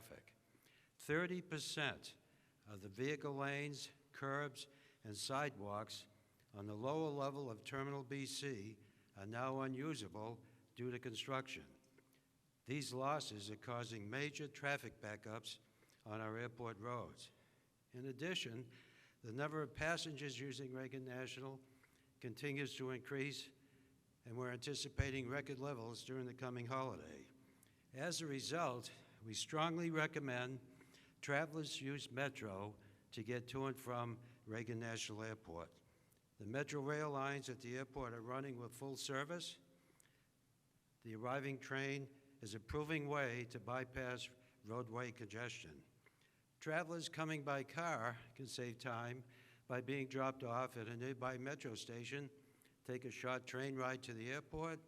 traffic. 30% of the vehicle lanes, curbs, and sidewalks on the lower level of Terminal BC are now unusable due to construction. These losses are causing major traffic backups on our airport roads. In addition, the number of passengers using Reagan National continues to increase, and we're anticipating record levels during the coming holiday. As a result, we strongly recommend travelers use Metro to get to and from Reagan National Airport. The Metro rail lines at the airport are running with full service. The arriving train is a proving way to bypass roadway congestion. Travelers coming by car can save time by being dropped off at a nearby Metro station, take a short train ride to the airport,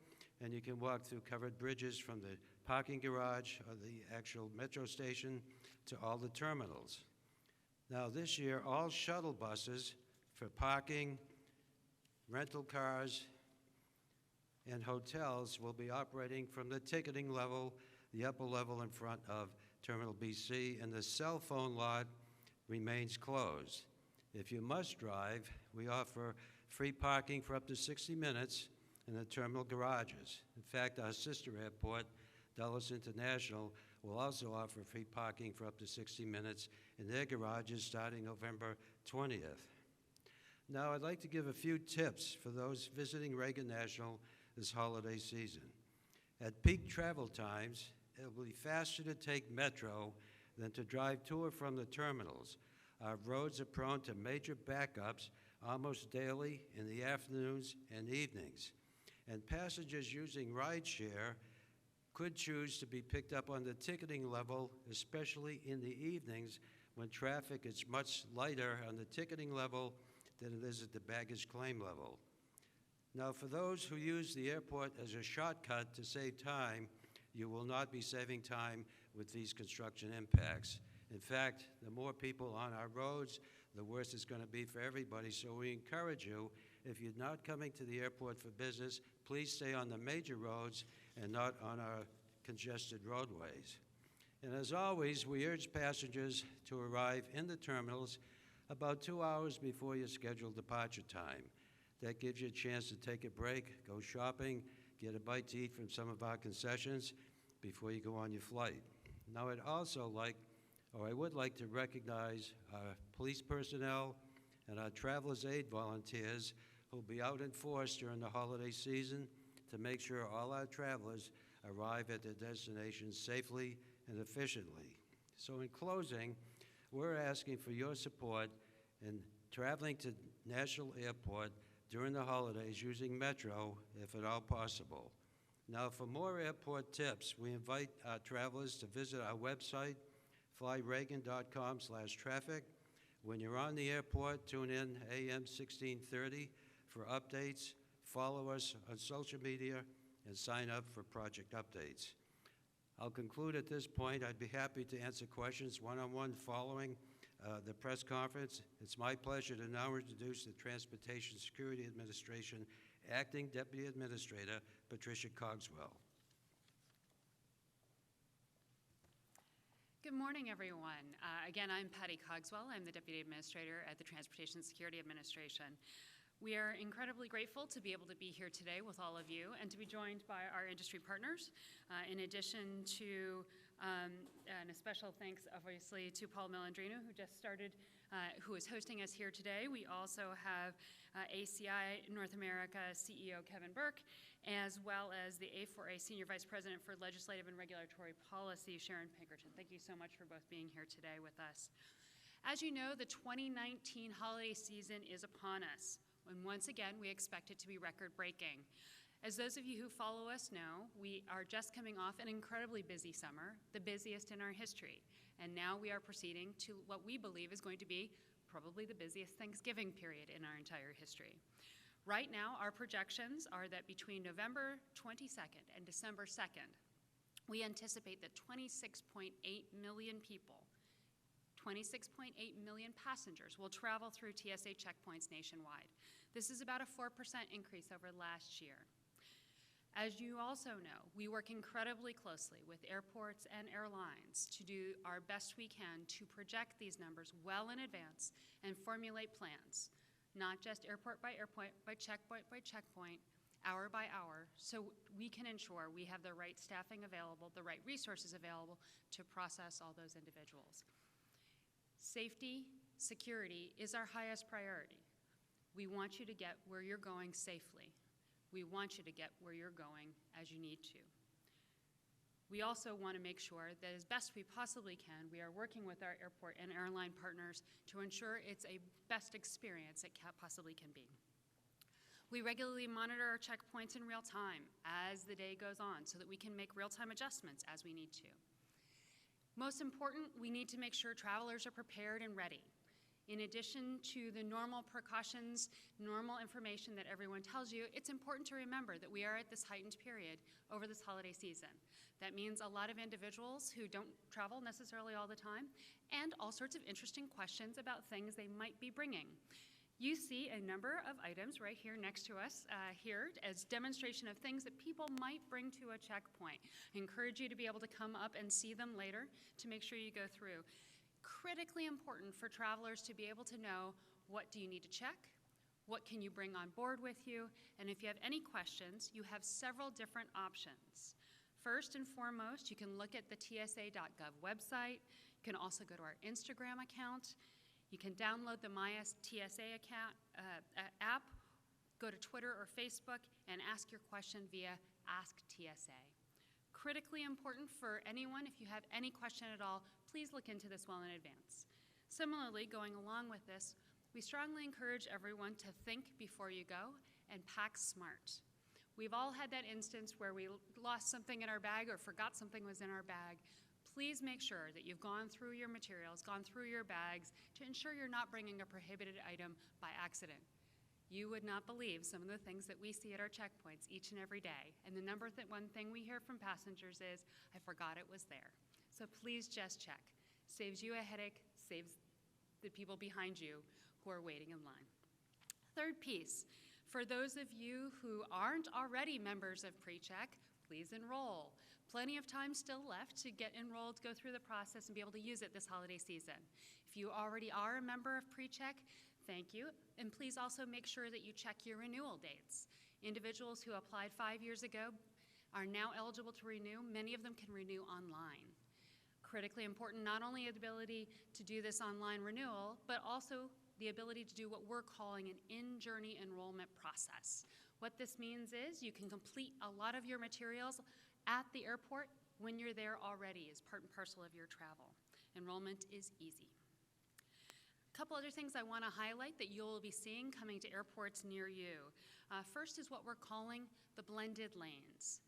and you can walk through covered bridges from the parking garage or the actual Metro station to all the terminals. Now this year, all shuttle buses for parking, rental cars, and hotels will be operating from the ticketing level, the upper level in front of Terminal BC, and the cell phone lot remains closed. If you must drive, we offer free parking for up to 60 minutes in the terminal garages. In fact, our sister airport, Dulles International, will also offer free parking for up to 60 minutes in their garages starting November 20th. Now, I'd like to give a few tips for those visiting Reagan National this holiday season. At peak travel times, it will be faster to take Metro than to drive to or from the terminals. Our roads are prone to major backups almost daily in the afternoons and evenings. And passengers using rideshare could choose to be picked up on the ticketing level, especially in the evenings when traffic is much lighter on the ticketing level than it is at the baggage claim level. Now, for those who use the airport as a shortcut to save time, you will not be saving time with these construction impacts. In fact, the more people on our roads, the worse it's going to be for everybody. So we encourage you, if you're not coming to the airport for business, please stay on the major roads and not on our congested roadways. And as always, we urge passengers to arrive in the terminals about 2 hours before your scheduled departure time. That gives you a chance to take a break, go shopping, get a bite to eat from some of our concessions before you go on your flight. Now, I would like to recognize our police personnel and our Travelers Aid volunteers who will be out in force during the holiday season to make sure all our travelers arrive at their destinations safely and efficiently. So in closing, we're asking for your support in traveling to National Airport during the holidays using Metro, if at all possible. Now, for more airport tips, we invite our travelers to visit our website, flyreagan.com/traffic. When you're on the airport, tune in AM 1630 for updates, follow us on social media, and sign up for project updates. I'll conclude at this point. I'd be happy to answer questions one-on-one following the press conference. It's my pleasure to now introduce the Transportation Security Administration Acting Deputy Administrator, Patricia Cogswell. Good morning, everyone. Again, I'm Patty Cogswell. I'm the Deputy Administrator at the Transportation Security Administration. We are incredibly grateful to be able to be here today with all of you and to be joined by our industry partners. In addition to, and a special thanks, obviously, to Paul Melandrino, who just started, who is hosting us here today. We also have ACI North America CEO Kevin Burke, as well as the A4A Senior Vice President for Legislative and Regulatory Policy, Sharon Pinkerton. Thank you so much for both being here today with us. As you know, the 2019 holiday season is upon us, and once again, we expect it to be record-breaking. As those of you who follow us know, we are just coming off an incredibly busy summer, the busiest in our history, and now we are proceeding to what we believe is going to be probably the busiest Thanksgiving period in our entire history. Right now, our projections are that between November 22nd and December 2nd, we anticipate that 26.8 million people, 26.8 million passengers will travel through TSA checkpoints nationwide. This is about a 4% increase over last year. As you also know, we work incredibly closely with airports and airlines to do our best we can to project these numbers well in advance and formulate plans, not just airport by checkpoint by checkpoint, hour by hour, so we can ensure we have the right staffing available, the right resources available to process all those individuals. Safety, security is our highest priority. We want you to get where you're going safely. We want you to get where you're going as you need to. We also want to make sure that as best we possibly can, we are working with our airport and airline partners to ensure it's a best experience it possibly can be. We regularly monitor our checkpoints in real time as the day goes on so that we can make real-time adjustments as we need to. Most important, we need to make sure travelers are prepared and ready. In addition to the normal precautions, normal information that everyone tells you, it's important to remember that we are at this heightened period over this holiday season. That means a lot of individuals who don't travel necessarily all the time, and all sorts of interesting questions about things they might be bringing. You see a number of items right here next to us here as demonstration of things that people might bring to a checkpoint. I encourage you to be able to come up and see them later to make sure you go through. Critically important for travelers to be able to know, what do you need to check? What can you bring on board with you? And if you have any questions, you have several different options. First and foremost, you can look at the TSA.gov website. You can also go to our Instagram account. You can download the MyTSA account, app, go to Twitter or Facebook, and ask your question via Ask TSA. Critically important for anyone, if you have any question at all, please look into this well in advance. Similarly, going along with this, we strongly encourage everyone to think before you go and pack smart. We've all had that instance where we lost something in our bag or forgot something was in our bag. Please make sure that you've gone through your materials, gone through your bags to ensure you're not bringing a prohibited item by accident. You would not believe some of the things that we see at our checkpoints each and every day. And the one thing we hear from passengers is, I forgot it was there. So please just check. Saves you a headache, saves the people behind you who are waiting in line. Third piece, for those of you who aren't already members of PreCheck, please enroll. Plenty of time still left to get enrolled, go through the process, and be able to use it this holiday season. If you already are a member of PreCheck, thank you, and please also make sure that you check your renewal dates. Individuals who applied 5 years ago are now eligible to renew. Many of them can renew online. Critically important, not only the ability to do this online renewal, but also the ability to do what we're calling an in-journey enrollment process. What this means is you can complete a lot of your materials at the airport when you're there already as part and parcel of your travel. Enrollment is easy. A couple other things I want to highlight that you'll be seeing coming to airports near you. First is what we're calling the blended lanes.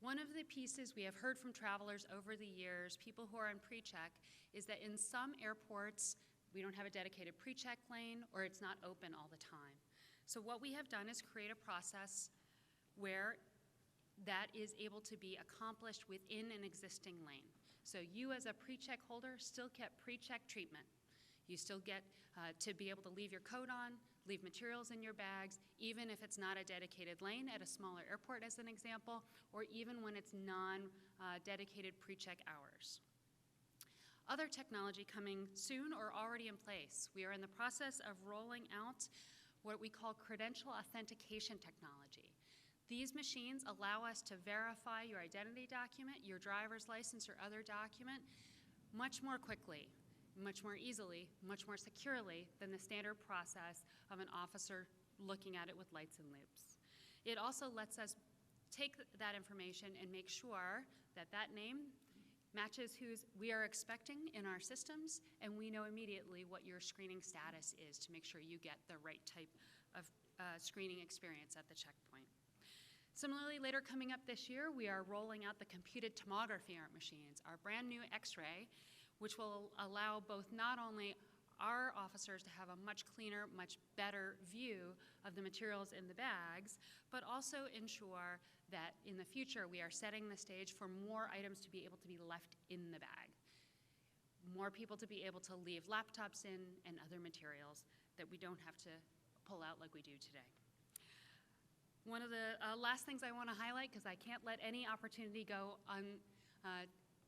One of the pieces we have heard from travelers over the years, people who are on PreCheck, is that in some airports, we don't have a dedicated PreCheck lane or it's not open all the time. So what we have done is create a process where that is able to be accomplished within an existing lane. So you as a PreCheck holder still get PreCheck treatment. You still get to be able to leave your coat on, leave materials in your bags, even if it's not a dedicated lane at a smaller airport as an example, or even when it's non-dedicated PreCheck hours. Other technology coming soon or already in place. We are in the process of rolling out what we call credential authentication technology. These machines allow us to verify your identity document, your driver's license or other document much more quickly, much more easily, much more securely than the standard process of an officer looking at it with lights and loops. It also lets us take that information and make sure that that name matches who we are expecting in our systems, and we know immediately what your screening status is to make sure you get the right type of screening experience at the checkpoint. Similarly, later coming up this year, we are rolling out the computed tomography machines, our brand new X-ray, which will allow both not only our officers to have a much cleaner, much better view of the materials in the bags, but also ensure that in the future we are setting the stage for more items to be able to be left in the bag. More people to be able to leave laptops in and other materials that we don't have to pull out like we do today. One of the last things I want to highlight, because I can't let any opportunity go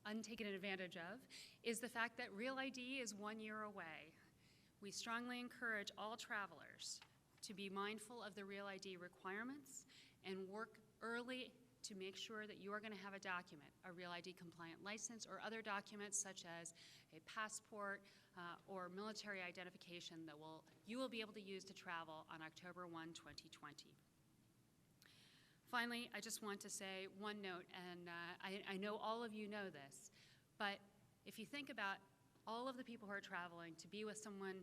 untaken advantage of, is the fact that Real ID is 1 year away. We strongly encourage all travelers to be mindful of the Real ID requirements and work early to make sure that you are going to have a document, a Real ID compliant license or other documents such as a passport or military identification that you will be able to use to travel on October 1, 2020. Finally, I just want to say one note, and I know all of you know this, but if you think about all of the people who are traveling to be with someone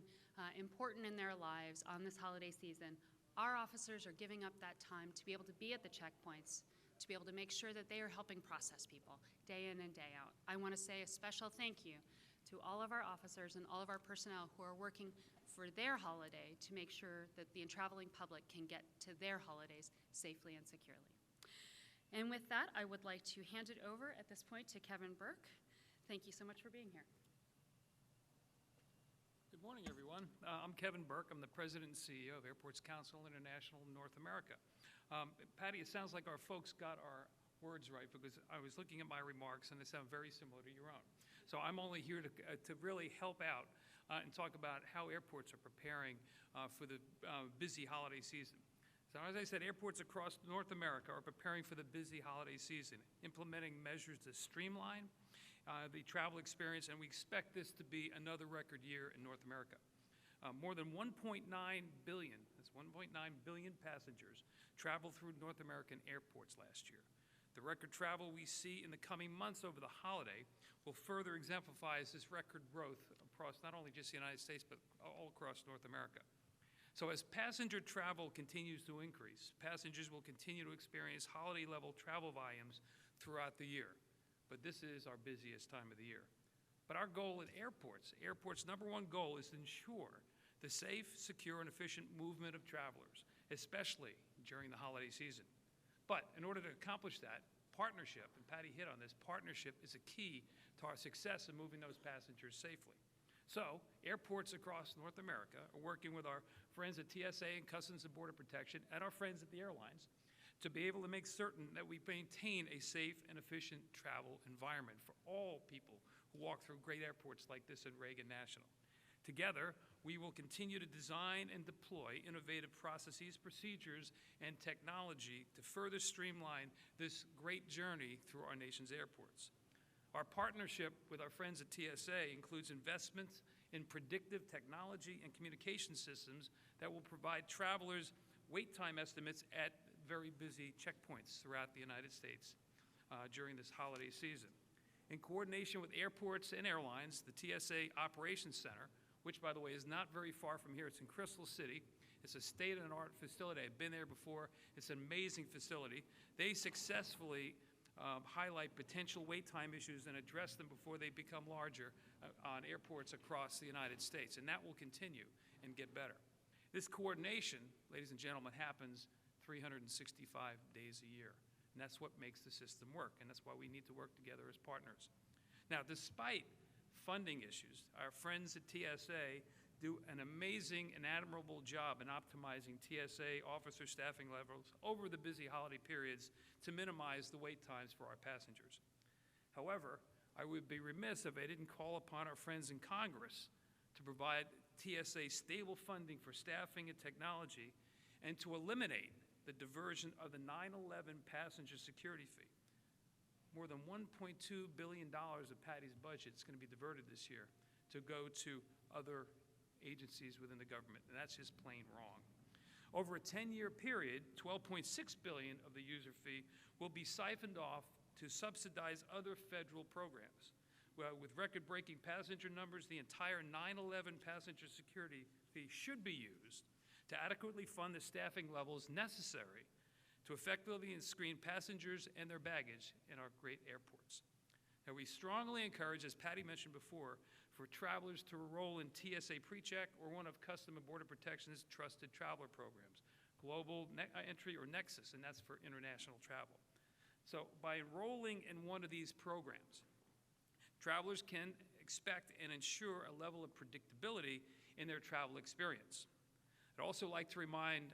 important in their lives on this holiday season, our officers are giving up that time to be able to be at the checkpoints, to be able to make sure that they are helping process people day in and day out. I want to say a special thank you to all of our officers and all of our personnel who are working for their holiday to make sure that the traveling public can get to their holidays safely and securely. And with that, I would like to hand it over at this point to Kevin Burke. Thank you so much for being here. Good morning, everyone. I'm Kevin Burke. I'm the President and CEO of Airports Council International North America. Patty, it sounds like our folks got our words right, because I was looking at my remarks and they sound very similar to your own. So I'm only here to really help out and talk about how airports are preparing for the busy holiday season. So as I said, airports across North America are preparing for the busy holiday season, implementing measures to streamline the travel experience, and we expect this to be another record year in North America. More than 1.9 billion, that's 1.9 billion passengers traveled through North American airports last year. The record travel we see in the coming months over the holiday will further exemplify this record growth across not only just the United States, but all across North America. So as passenger travel continues to increase, passengers will continue to experience holiday-level travel volumes throughout the year. But this is our busiest time of the year. But our goal at airports' number one goal is to ensure the safe, secure, and efficient movement of travelers, especially during the holiday season. But in order to accomplish that, partnership, and Patty hit on this, partnership is a key to our success in moving those passengers safely. So, airports across North America are working with our friends at TSA and Customs and Border Protection and our friends at the airlines to be able to make certain that we maintain a safe and efficient travel environment for all people who walk through great airports like this at Reagan National. Together, we will continue to design and deploy innovative processes, procedures, and technology to further streamline this great journey through our nation's airports. Our partnership with our friends at TSA includes investments in predictive technology and communication systems that will provide travelers wait time estimates at very busy checkpoints throughout the United States during this holiday season. In coordination with airports and airlines, the TSA Operations Center, which, by the way, is not very far from here, it's in Crystal City. It's a state-of-the-art facility. I've been there before. It's an amazing facility. They successfully highlight potential wait time issues and address them before they become larger on airports across the United States, and that will continue and get better. This coordination, ladies and gentlemen, happens 365 days a year, and that's what makes the system work, and that's why we need to work together as partners. Now, despite funding issues, our friends at TSA do an amazing and admirable job in optimizing TSA officer staffing levels over the busy holiday periods to minimize the wait times for our passengers. However, I would be remiss if I didn't call upon our friends in Congress to provide TSA stable funding for staffing and technology and to eliminate the diversion of the 9/11 passenger security fee. More than $1.2 billion of Patty's budget is going to be diverted this year to go to other agencies within the government, and that's just plain wrong. Over a 10-year period, $12.6 billion of the user fee will be siphoned off to subsidize other federal programs. Well, with record-breaking passenger numbers, the entire 9/11 passenger security fee should be used to adequately fund the staffing levels necessary to effectively screen passengers and their baggage in our great airports. Now, we strongly encourage, as Patty mentioned before, for travelers to enroll in TSA PreCheck or one of Customs and Border Protection's trusted traveler programs, Global Entry or Nexus, and that's for international travel. So by enrolling in one of these programs, travelers can expect and ensure a level of predictability in their travel experience. I'd also like to remind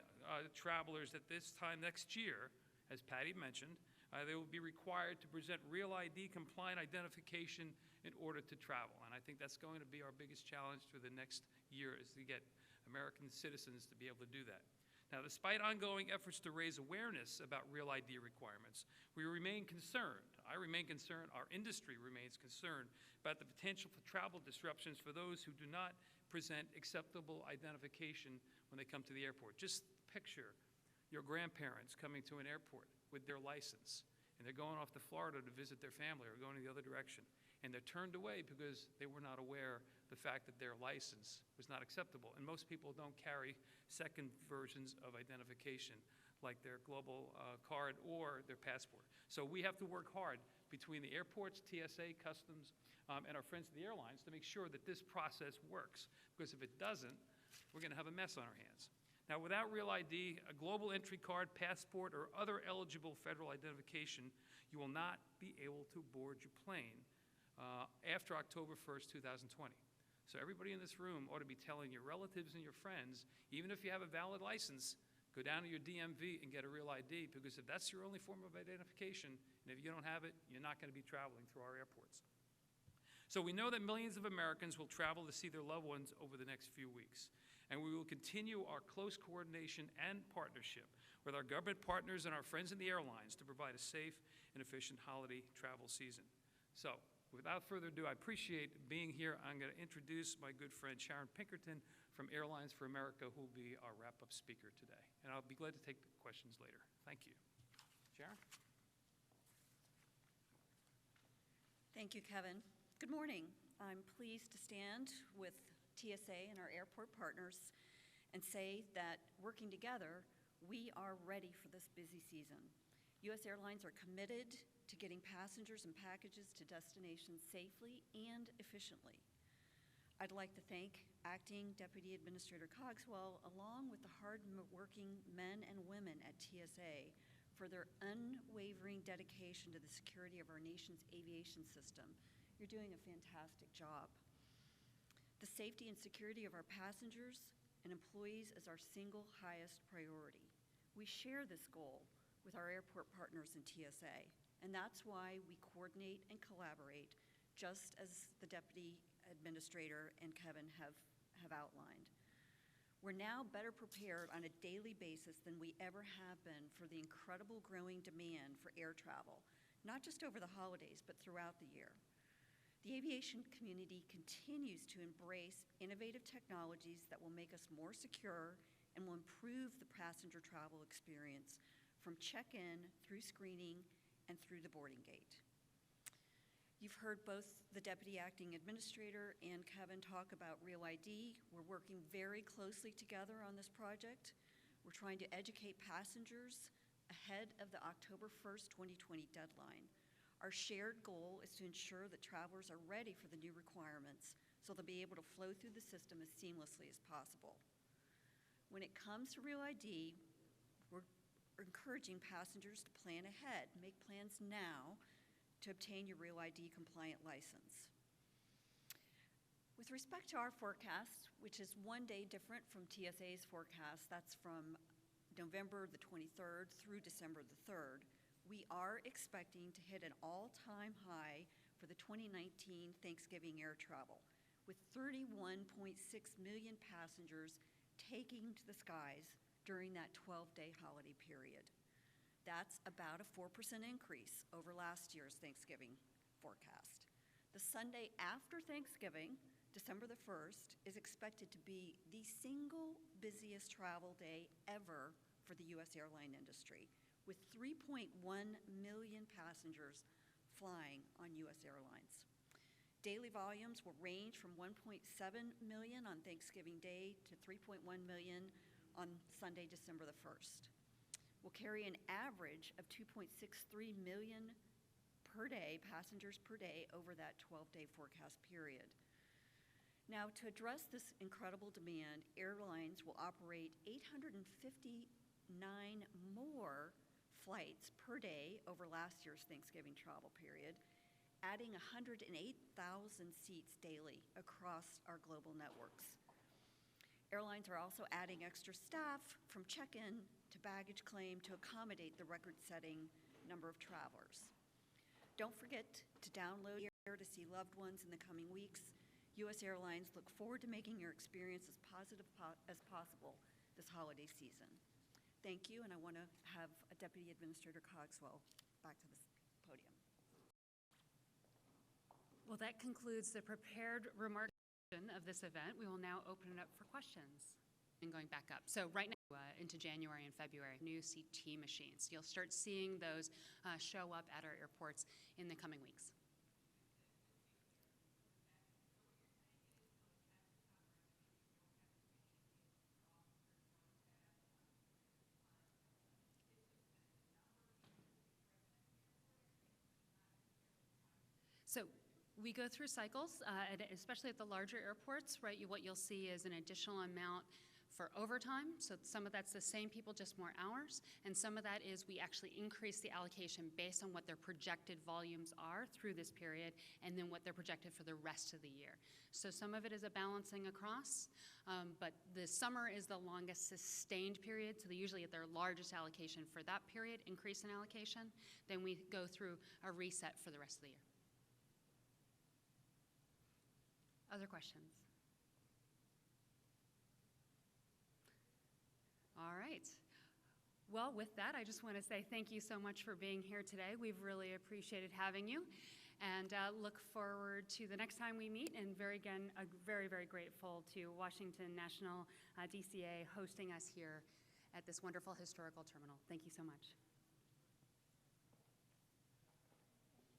travelers that this time next year, as Patty mentioned, they will be required to present real ID compliant identification in order to travel. And I think that's going to be our biggest challenge for the next year, is to get American citizens to be able to do that. Now, despite ongoing efforts to raise awareness about real ID requirements, we remain concerned. I remain concerned, our industry remains concerned about the potential for travel disruptions for those who do not present acceptable identification when they come to the airport. Just picture your grandparents coming to an airport with their license, and they're going off to Florida to visit their family or going the other direction, and they're turned away because they were not aware the fact that their license was not acceptable. And most people don't carry second versions of identification, like their global card or their passport. So we have to work hard between the airports, TSA, Customs, and our friends at the airlines to make sure that this process works, because if it doesn't, we're going to have a mess on our hands. Now, without real ID, a global entry card, passport, or other eligible federal identification, you will not be able to board your plane after October 1st, 2020. So everybody in this room ought to be telling your relatives and your friends, even if you have a valid license, go down to your DMV and get a real ID, because if that's your only form of identification, and if you don't have it, you're not going to be traveling through our airports. So we know that millions of Americans will travel to see their loved ones over the next few weeks. And we will continue our close coordination and partnership with our government partners and our friends in the airlines to provide a safe and efficient holiday travel season. So, without further ado, I appreciate being here. I'm going to introduce my good friend Sharon Pinkerton from Airlines for America, who will be our wrap-up speaker today. And I'll be glad to take questions later. Thank you. Sharon? Thank you, Kevin. Good morning. I'm pleased to stand with TSA and our airport partners and say that working together, we are ready for this busy season. U.S. Airlines are committed to getting passengers and packages to destinations safely and efficiently. I'd like to thank Acting Deputy Administrator Cogswell, along with the hard-working men and women at TSA, for their unwavering dedication to the security of our nation's aviation system. You're doing a fantastic job. The safety and security of our passengers and employees is our single highest priority. We share this goal with our airport partners in TSA, and that's why we coordinate and collaborate, just as the Deputy Administrator and Kevin have outlined. We're now better prepared on a daily basis than we ever have been for the incredible growing demand for air travel, not just over the holidays, but throughout the year. The aviation community continues to embrace innovative technologies that will make us more secure and will improve the passenger travel experience from check-in through screening and through the boarding gate. You've heard both the Deputy Acting Administrator and Kevin talk about Real ID. We're working very closely together on this project. We're trying to educate passengers ahead of the October 1st, 2020 deadline. Our shared goal is to ensure that travelers are ready for the new requirements so they'll be able to flow through the system as seamlessly as possible. When it comes to Real ID, we're encouraging passengers to plan ahead, make plans now to obtain your Real ID compliant license. With respect to our forecast, which is one day different from TSA's forecast, that's from November the 23rd through December the 3rd, we are expecting to hit an all-time high for the 2019 Thanksgiving air travel, with 31.6 million passengers taking to the skies during that 12-day holiday period. That's about a 4% increase over last year's Thanksgiving forecast. The Sunday after Thanksgiving, December the 1st, is expected to be the single busiest travel day ever for the U.S. airline industry, with 3.1 million passengers flying on U.S. airlines. Daily volumes will range from 1.7 million on Thanksgiving Day to 3.1 million on Sunday, December the 1st. We'll carry an average of 2.63 million per day, passengers per day, over that 12-day forecast period. Now, to address this incredible demand, airlines will operate 859 more flights per day over last year's Thanksgiving travel period, adding 108,000 seats daily across our global networks. Airlines are also adding extra staff from check-in to baggage claim to accommodate the record-setting number of travelers. Don't forget to download Air to see loved ones in the coming weeks. U.S. Airlines look forward to making your experience as positive as possible this holiday season. Thank you, and I want to have Deputy Administrator Cogswell back to the podium. Well, that concludes the prepared remarks of this event. We will now open it up for questions. And going back up. So right now into January and February, new CT machines. You'll start seeing those show up at our airports in the coming weeks. So we go through cycles, especially at the larger airports, right? What you'll see is an additional amount for overtime. So some of that's the same people, just more hours. And some of that is we actually increase the allocation based on what their projected volumes are through this period and then what they're projected for the rest of the year. So some of it is a balancing across, but the summer is the longest sustained period. So they usually at their largest allocation for that period, increase in allocation. Then we go through a reset for the rest of the year. Other questions? All right. Well, with that, I just want to say thank you so much for being here today. We've really appreciated having you, and look forward to the next time we meet. And very grateful to Washington National DCA hosting us here at this wonderful historical terminal. Thank you so much.